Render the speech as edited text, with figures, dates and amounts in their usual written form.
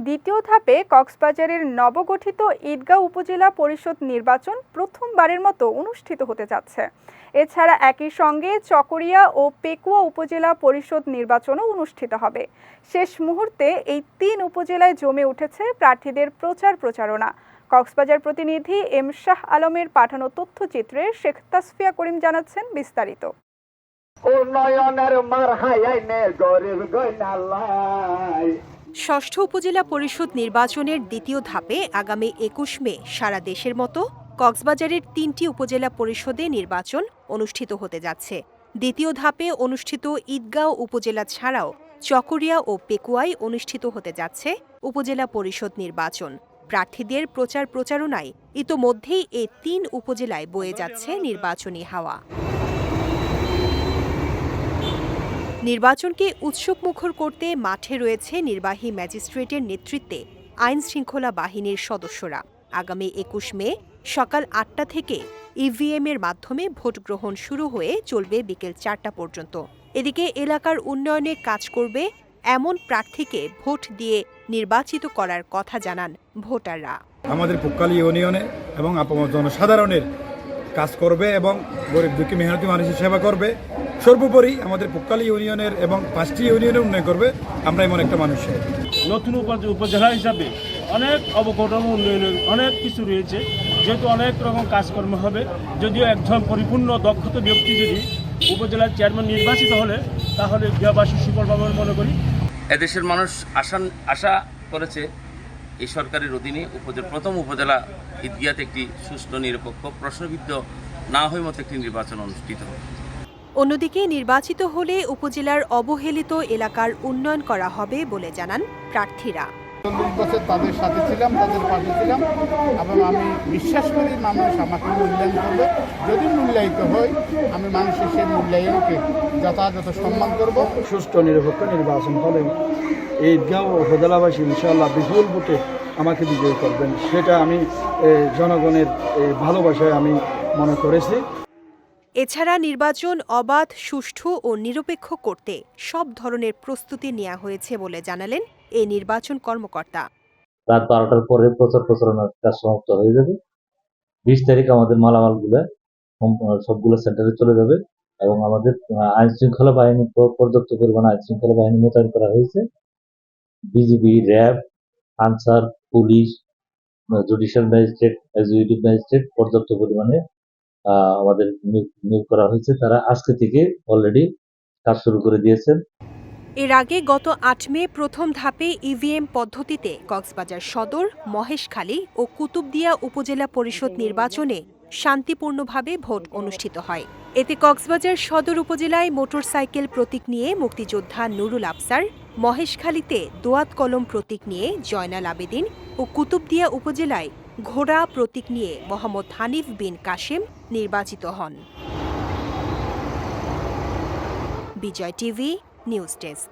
দ্বিতীয় ধাপে কক্সবাজারের নবগঠিত ঈদগাঁও উপজেলা পরিষদ নির্বাচন প্রথমবারের মতো অনুষ্ঠিত হতে যাচ্ছে। এছাড়া একই সঙ্গে চকরিয়া ও পেকুয়া উপজেলা পরিষদ নির্বাচনও অনুষ্ঠিত হবে। শেষ মুহূর্তে এই তিন উপজেলায় জমে উঠেছে প্রার্থীদের প্রচারণা। কক্সবাজার প্রতিনিধি এম শাহ আলমের পাঠানো তথ্যচিত্রে শেখ তাসফিয়া করিম জানাচ্ছেন বিস্তারিত। ষষ্ঠ উপজেলা পরিষদ নির্বাচনের দ্বিতীয় ধাপে আগামী ২১ মে সারা দেশের মতো কক্সবাজারের ৩টি উপজেলা পরিষদে নির্বাচন অনুষ্ঠিত হতে যাচ্ছে। দ্বিতীয় ধাপে অনুষ্ঠিত ঈদগাঁও উপজেলা ছাড়াও চকরিয়া ও পেকুয়ায় অনুষ্ঠিত হতে যাচ্ছে উপজেলা পরিষদ নির্বাচন। প্রার্থীদের প্রচারণায় ইতোমধ্যেই এই ৩ উপজেলায় বয়ে যাচ্ছে নির্বাচনী হাওয়া। নির্বাচনকে উৎসবমুখর করতে মাঠে রয়েছে নির্বাহী ম্যাজিস্ট্রেটের নেতৃত্বে আইনশৃঙ্খলা বাহিনীর সদস্যরা। আগামী ২১ মে সকাল ৮টা থেকে ইভিএমের মাধ্যমে ভোট গ্রহণ শুরু হয়ে চলবে বিকেল ৪টা পর্যন্ত। এদিকে এলাকার উন্নয়নে কাজ করবে এমন প্রার্থীকে ভোট দিয়ে নির্বাচিত করার কথা জানান ভোটাররা। আমাদের পুক্কালি ইউনিয়নে এবং আপামর জনসাধারণের কাজ করবে এবং গরিব দুঃখী মেহনতি মানুষের সেবা করবে। সর্বোপরি আমাদের পুক্কালি ইউনিয়নের এবং 5টি ইউনিয়নের উন্নয়ন করবে। আমরা এমন একটা মানুষ। নতুন উপজেলা হিসাবে অনেক অবকাঠামো উন্নয়নের অনেক কিছু রয়েছে, যেহেতু অনেক রকম কাজকর্ম হবে। যদিও একজন পরিপূর্ণ দক্ষতা ব্যক্তি যদি উপজেলার চেয়ারম্যান নির্বাচিত হলে তাহলে গৃহবাসী সুফল পাবে মনে করি। এদেশের মানুষ আশা করেছে এই সরকারের অধীনে প্রথম উপজেলা ঈদগাঁওতে একটি সুষ্ঠু নিরপেক্ষ প্রশ্নবিদ্ধ না হয়ে মতো একটি নির্বাচন অনুষ্ঠিত হবে। অন্যদিকে নির্বাচিত হলে উপজেলার অবহেলিত এলাকার উন্নয়ন করা হবে বলে জানান প্রার্থীরা। ৪০ বছর তাদের সাথে ছিলাম, তাদের পাশে ছিলাম এবং আমি বিশ্বাস করি মানুষ আমাকে মূল্যায়ন করবে। যদি মূল্যায়িত হয় আমি মানুষের সেই মূল্যায়নকে যথাযথ সম্মান করব। সুষ্ঠু নিরপেক্ষ নির্বাচন হলে ঈদগাঁও উপজেলাবাসী ইনশাআল্লাহ বিপুল ভোটে আমাকে বিজয়ী করবেন, সেটা আমি জনগণের ভালোবাসায় আমি মনে করেছি। এছাড়া নির্বাচন অবাধ, সুষ্ঠু ও নিরপেক্ষ করতে সব ধরনের প্রস্তুতি নেওয়া হয়েছে বলে জানালেন এই নির্বাচন কর্মকর্তা। রাত 12টার পরে প্রচারণার কাজ সমাপ্ত হয়ে যাবে। 20 তারিখ আমাদের মালামালগুলো সবগুলো সেন্টারে চলে যাবে এবং আমাদের আইন শৃঙ্খলা বাহিনী পর্যাপ্ত পরিমাণে আইন শৃঙ্খলা বাহিনী মোতায়েন করা হয়েছে। BGB, RAB, answer, police, judicial magistrate, executive magistrate পর্যাপ্ত পরিমাণে আমাদের নিয়োগ করা হয়েছে। তারা আজকে থেকে অলরেডি কাজ শুরু করে দিয়েছেন। এর আগে গত ৮ মে প্রথম ধাপে ইভিএম পদ্ধতিতে কক্সবাজার সদর, মহেশখালী ও কুতুবদিয়া উপজেলা পরিষদ নির্বাচনে শান্তিপূর্ণভাবে ভোট অনুষ্ঠিত হয়। এতে কক্সবাজার সদর উপজেলায় মোটরসাইকেল প্রতীক নিয়ে মুক্তিযোদ্ধা নুরুল আফসার, মহেশখালীতে দোয়াত কলম প্রতীক নিয়ে জয়নাল আবেদিন ও কুতুবদিয়া উপজেলায় ঘোড়া প্রতীক নিয়ে মোহাম্মদ হানিফ বিন কাশেম নির্বাচিত হন। বিজয় টিভি নিউজ ডেস্ক।